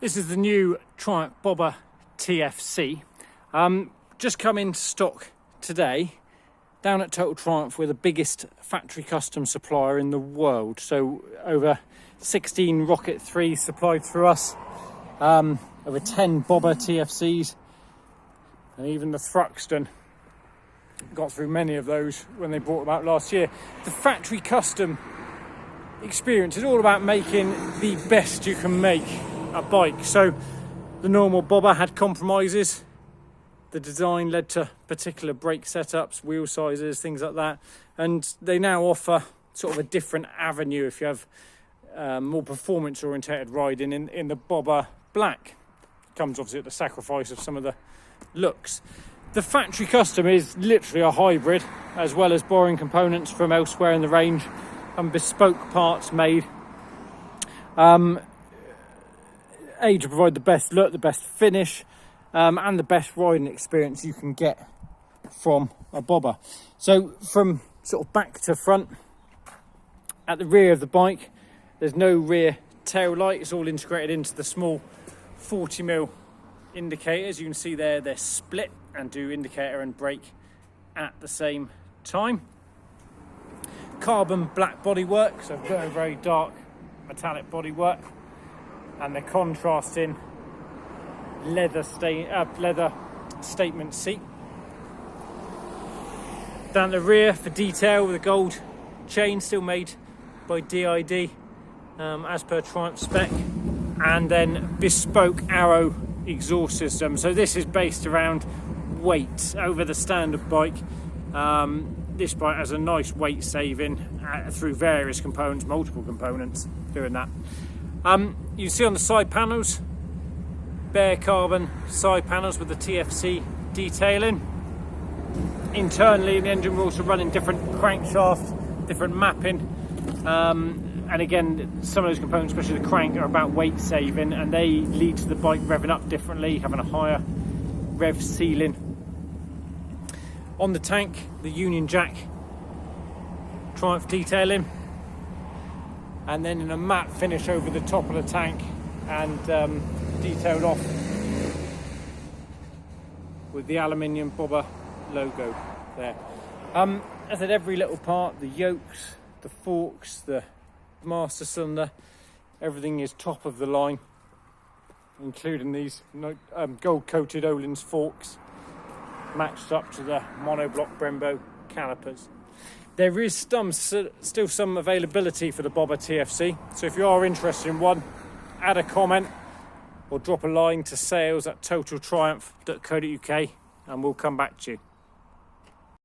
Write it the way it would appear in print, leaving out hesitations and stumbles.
This is the new Triumph Bobber TFC. Just come into stock today down at Total Triumph. We're the biggest factory custom supplier in the world. So over 16 Rocket 3s supplied through us, over 10 Bobber TFCs, and even the Thruxton got through many of those when they brought them out last year. The factory custom experience is all about making the best you can make a bike. So the normal Bobber had compromises. The design led to particular brake setups, wheel sizes, things like that, and they now offer sort of a different avenue if you have more performance orientated riding in the Bobber Black. Comes obviously at the sacrifice of some of the looks. The factory custom is literally a hybrid, as well as borrowing components from elsewhere in the range and bespoke parts made to provide the best look, the best finish, and the best riding experience you can get from a Bobber. So from sort of back to front, at the rear of the bike, there's no rear tail light. It's all integrated into the small 40mm indicators. You can see there they're split and do indicator and brake at the same time. Carbon black bodywork, so very, very dark metallic bodywork, and the contrasting leather statement seat. Down the rear for detail with a gold chain, still made by DID as per Triumph spec, and then bespoke Arrow exhaust system. So this is based around weight over the standard bike. This bike has a nice weight saving through various components, multiple components doing that. You see on the side panels, bare carbon side panels with the TFC detailing. Internally in the engine we're also running different crankshaft, different mapping, and again some of those components, especially the crank, are about weight saving, and they lead to the bike revving up differently, having a higher rev ceiling. On the tank, the Union Jack Triumph detailing, and then in a matte finish over the top of the tank, and detailed off with the aluminium Bobber logo there. As I said, every little part, the yokes, the forks, the master cylinder, everything is top of the line, including these gold coated Öhlins forks matched up to the monoblock Brembo calipers. There is still some availability for the Bobber TFC, so if you are interested in one, add a comment or drop a line to sales@totaltriumph.co.uk and we'll come back to you.